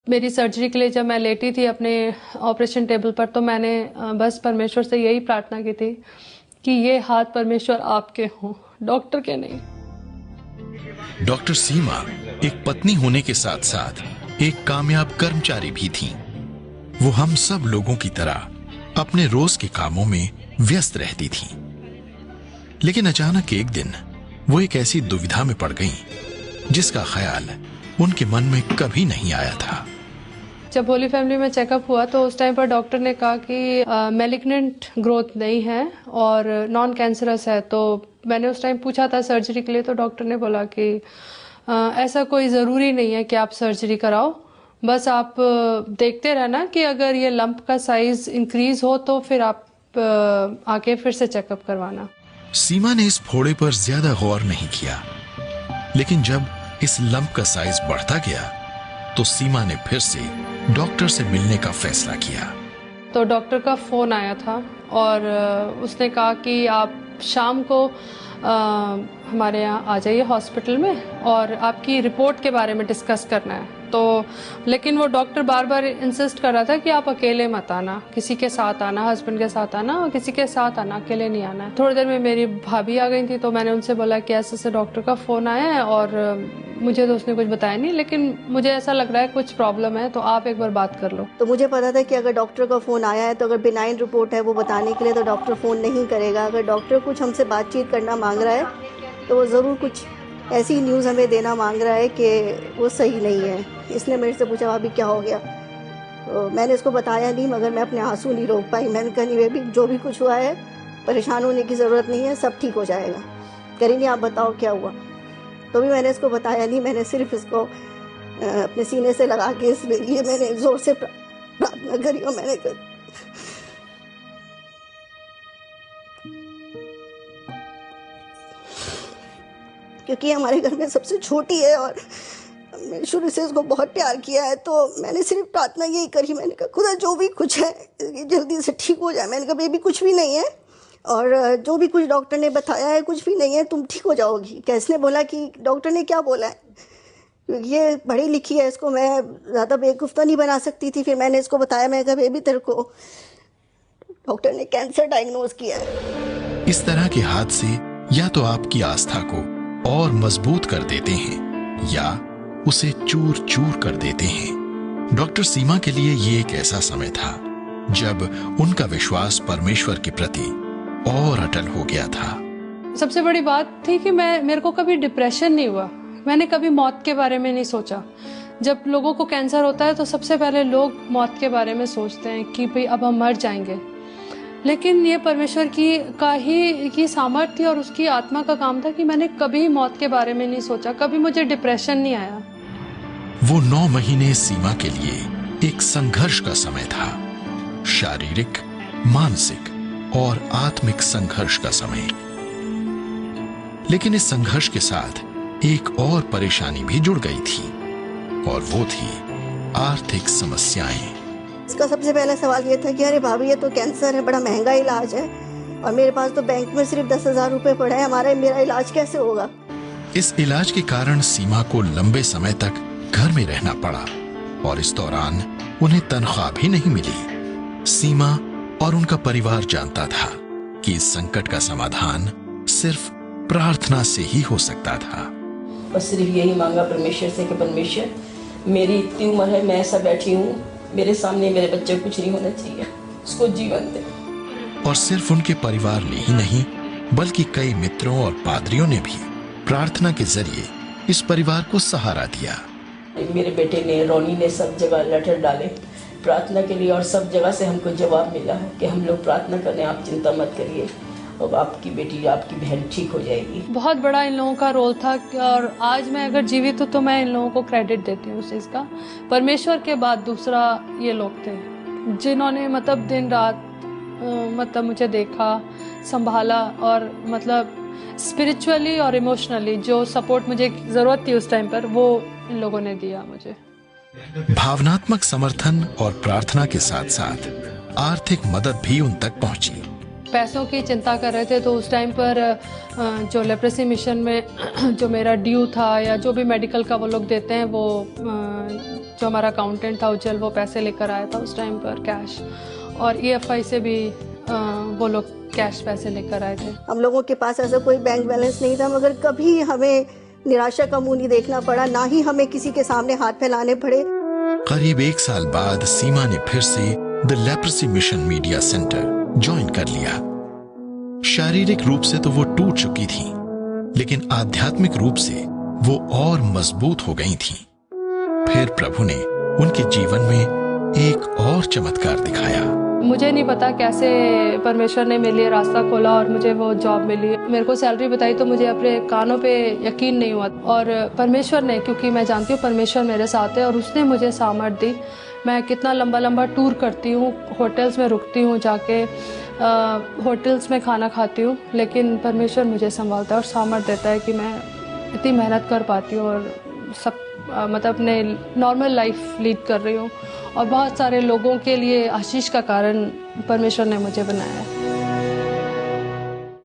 मेरी सर्जरी के लिए जब मैं लेटी थी अपने ऑपरेशन टेबल पर, तो मैंने बस परमेश्वर से यही प्रार्थना की थी कि ये हाथ परमेश्वर आपके हों, डॉक्टर के नहीं। डॉक्टर सीमा एक पत्नी होने के साथ साथ एक कामयाब कर्मचारी भी थीं। वो हम सब लोगों की तरह अपने रोज के कामों में व्यस्त रहती थीं। लेकिन अचानक एक दिन वो एक ऐसी दुविधा में पड़ गईं जिसका ख्याल उनके मन में कभी नहीं आया था। जब होली फैमिली में चेकअप हुआ तो उस टाइम पर डॉक्टर ने कहा कि मैलिग्नेंट ग्रोथ नहीं है और नॉन कैंसरस है। तो मैंने उस टाइम पूछा था सर्जरी के लिए, तो डॉक्टर ने बोला कि ऐसा कोई ज़रूरी नहीं है कि आप सर्जरी कराओ, बस आप देखते रहना कि अगर ये लंप का साइज इंक्रीज हो तो फिर आप आके फिर से चेकअप करवाना। सीमा ने इस फोड़े पर ज्यादा गौर नहीं किया, लेकिन जब इस लंप का साइज बढ़ता गया तो सीमा ने फिर से डॉक्टर से मिलने का फैसला किया। तो डॉक्टर का फोन आया था और उसने कहा कि आप शाम को हमारे यहाँ आ जाइए हॉस्पिटल में और आपकी रिपोर्ट के बारे में डिस्कस करना है। तो लेकिन वो डॉक्टर बार बार इंसिस्ट कर रहा था कि आप अकेले मत आना, किसी के साथ आना, हस्बैंड के साथ आना और किसी के साथ आना, अकेले नहीं आना है। थोड़ी देर में मेरी भाभी आ गई थी, तो मैंने उनसे बोला कि ऐसे डॉक्टर का फ़ोन आया है और मुझे तो उसने कुछ बताया नहीं, लेकिन मुझे ऐसा लग रहा है कुछ प्रॉब्लम है, तो आप एक बार बात कर लो। तो मुझे पता था कि अगर डॉक्टर का फ़ोन आया है तो अगर बिनाइन रिपोर्ट है वो बताने के लिए तो डॉक्टर फ़ोन नहीं करेगा। अगर डॉक्टर कुछ हमसे बातचीत करना मांग रहा है तो वो ज़रूर कुछ ऐसी न्यूज़ हमें देना मांग रहा है कि वो सही नहीं है। इसने मेरे से पूछा भाभी क्या हो गया, तो मैंने इसको बताया नहीं, मगर मैं अपने आंसू नहीं रोक पाई। मैंने कहा नहीं बेबी, जो भी कुछ हुआ है परेशान होने की ज़रूरत नहीं है, सब ठीक हो जाएगा। करीनी आप बताओ क्या हुआ। तो भी मैंने इसको बताया नहीं, मैंने सिर्फ इसको अपने सीने से लगा के इसलिए लिए मैंने ज़ोर से प्रार्थना करी और मैंने कहा क्योंकि हमारे घर में सबसे छोटी है और मैंने शुरू से इसको बहुत प्यार किया है, तो मैंने सिर्फ प्रार्थना यही करी। मैंने कहा खुदा जो भी कुछ है ये जल्दी से ठीक हो जाए। मैंने कहा बेबी कुछ भी नहीं है और जो भी कुछ डॉक्टर ने बताया है कुछ भी नहीं है, तुम ठीक हो जाओगी। कैसने बोला कि डॉक्टर ने क्या बोला है, ये पढ़ी लिखी है, इसको मैं ज़्यादा बेवकूफ़ नहीं बना सकती थी। फिर मैंने इसको बताया, मैं कहा बेबी तेरे को डॉक्टर ने कैंसर डायग्नोज किया है। इस तरह के हादसे या तो आपकी आस्था को और मजबूत कर देते हैं या उसे चूर चूर कर देते हैं। डॉक्टर सीमा के लिए ये एक ऐसा समय था जब उनका विश्वास परमेश्वर के प्रति और अटल हो गया था। सबसे बड़ी बात थी कि मेरे को कभी डिप्रेशन नहीं हुआ, मैंने कभी मौत के बारे में नहीं सोचा। जब लोगों को कैंसर होता है तो सबसे पहले लोग मौत के बारे में सोचते हैं कि भाई अब हम मर जाएंगे, लेकिन ये परमेश्वर की सामर्थ्य और उसकी आत्मा का काम था कि मैंने कभी मौत के बारे में नहीं सोचा, कभी मुझे डिप्रेशन नहीं आया। वो 9 महीने सीमा के लिए एक संघर्ष का समय था, शारीरिक, मानसिक और आत्मिक संघर्ष का समय। लेकिन इस संघर्ष के साथ एक और परेशानी भी जुड़ गई थी और वो थी आर्थिक समस्याएं। इसका सबसे पहला सवाल ये था कि अरे भाभी ये तो कैंसर है, बड़ा महंगा इलाज है और मेरे पास तो बैंक में सिर्फ 10,000 रुपए पड़े हैं, मेरा इलाज कैसे होगा। इस इलाज के कारण सीमा को लंबे समय तक घर में रहना पड़ा और इस दौरान उन्हें तनख्वाह भी नहीं मिली। सीमा और उनका परिवार जानता था कि इस संकट का समाधान सिर्फ प्रार्थना से ही हो सकता था। बस सिर्फ यही मांगा परमेश्वर से कि परमेश्वर मेरी इतनी उम्र है, मैं ऐसा बैठी हूँ, मेरे सामने मेरे बच्चे को कुछ नहीं होना चाहिए, उसको जीवन दे। और सिर्फ उनके परिवार ने ही नहीं बल्कि कई मित्रों और पादरियों ने भी प्रार्थना के जरिए इस परिवार को सहारा दिया। मेरे बेटे ने, रोनी ने सब जगह लेटर डाले प्रार्थना के लिए और सब जगह से हमको जवाब मिला है कि हम लोग प्रार्थना करें, आप चिंता मत करिए, अब आपकी बेटी, आपकी बहन ठीक हो जाएगी। बहुत बड़ा इन लोगों का रोल था और आज मैं अगर जीवित हूँ तो मैं इन लोगों को क्रेडिट देती हूँ उस चीज़ का। परमेश्वर के बाद दूसरा ये लोग थे जिन्होंने मतलब दिन रात मतलब मुझे देखा, संभाला और मतलब स्पिरिचुअली और इमोशनली जो सपोर्ट मुझे ज़रूरत थी उस टाइम पर, वो इन लोगों ने दिया मुझे। भावनात्मक समर्थन और प्रार्थना के साथ साथ आर्थिक मदद भी उन तक पहुंची। पैसों की चिंता कर रहे थे तो उस टाइम पर जो लेप्रेसी मिशन में जो मेरा ड्यू था या जो भी मेडिकल का वो लोग देते हैं वो जो हमारा अकाउंटेंट था उज्जवल, वो पैसे लेकर आया था उस टाइम पर कैश, और EFI से भी वो लोग कैश पैसे लेकर आए थे। हम लोगों के पास ऐसा कोई बैंक बैलेंस नहीं था, मगर कभी हमें निराशा का मुंह नहीं देखना पड़ा, ना ही हमें किसी के सामने हाथ फैलाने पड़े। करीब 1 साल बाद सीमा ने फिर से the leprosy mission media centre join कर लिया। शारीरिक रूप से तो वो टूट चुकी थी, लेकिन आध्यात्मिक रूप से वो और मजबूत हो गई थी। फिर प्रभु ने उनके जीवन में एक और चमत्कार दिखाया। मुझे नहीं पता कैसे परमेश्वर ने मेरे लिए रास्ता खोला और मुझे वो जॉब मिली। मेरे को सैलरी बताई तो मुझे अपने कानों पे यकीन नहीं हुआ, और परमेश्वर ने, क्योंकि मैं जानती हूँ परमेश्वर मेरे साथ है और उसने मुझे सामर्थ दी। मैं कितना लंबा लंबा टूर करती हूँ, होटल्स में रुकती हूँ, जाके होटल्स में खाना खाती हूँ, लेकिन परमेश्वर मुझे संभालता है और सामर्थ देता है कि मैं इतनी मेहनत कर पाती हूँ और सब मतलब अपने नॉर्मल लाइफ लीड कर रही हूँ, और बहुत सारे लोगों के लिए आशीष का कारण परमेश्वर ने मुझे बनाया है।